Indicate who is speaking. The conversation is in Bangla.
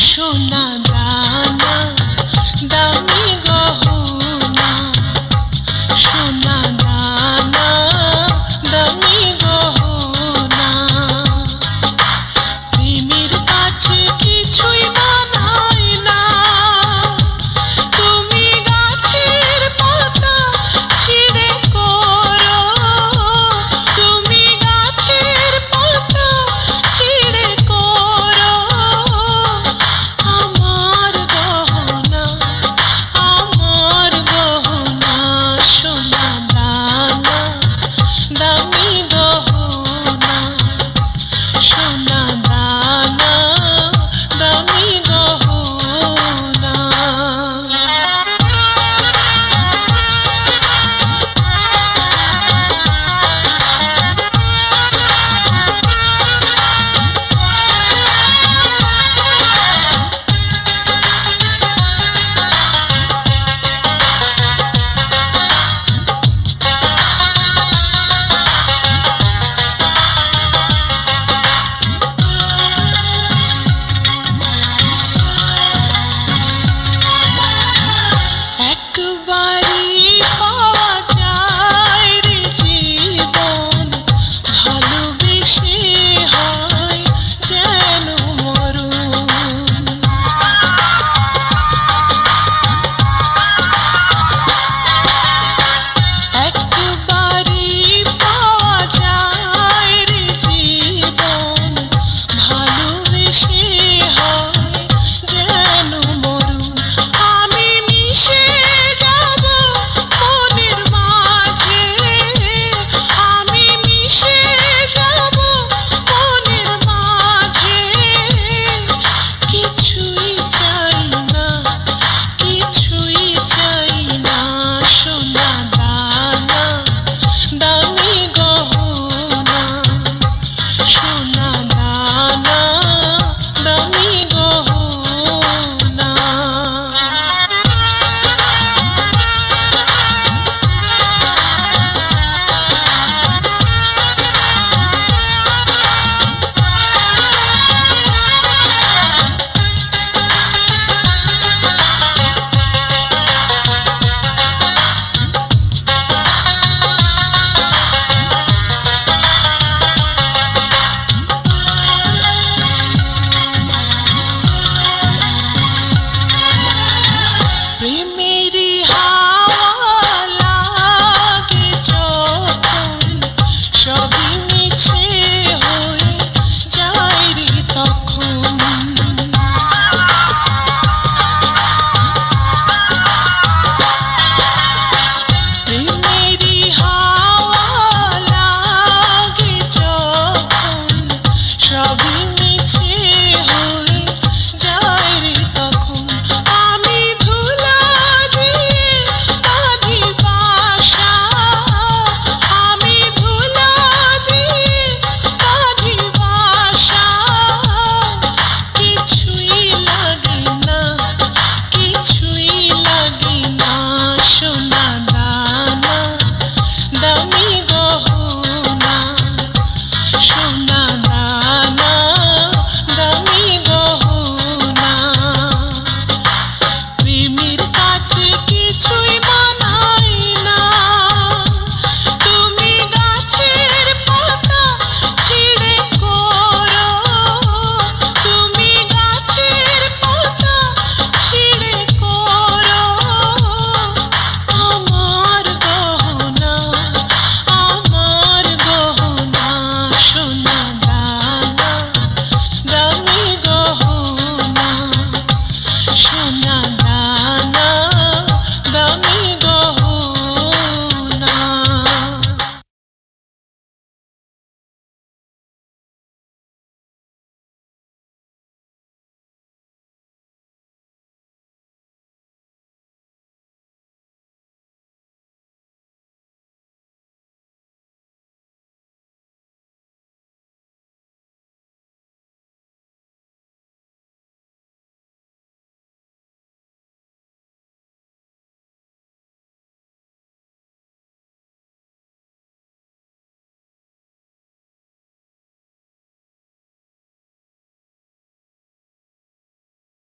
Speaker 1: সোনা দানা দামি গহনা, সোনা দানা দামি গহনা, প্রেমের কাছে কিছুই মানায় না। তুমি গাছের পাতা ছিঁড়ে করো, তুমি গাছের পাতা ছিঁড়ে করো আমার গহনা, আমার গহনা, সোনা দানা দামি গহনা, সোনা দানা দামি গহনা। একবারই পাওয়া যায় রে জীবন, ভালোবেসে হয় যেন মরণ। একবারই পাওয়া যায় রে জীবন, ভালোবেসে হয় যেন মরণ। আমি মিশে যাব মনের মাঝে, আমি মিশে যাব মনের মাঝে, কিছুই চাই না, কিছুই চাই না, সোনা দানা দামি গহনা, সোনা দানা দামি গহনা। প্রেমেরই হাওয়া লাগে যখন, সবই মিছে হয়ে যায় রে তখন।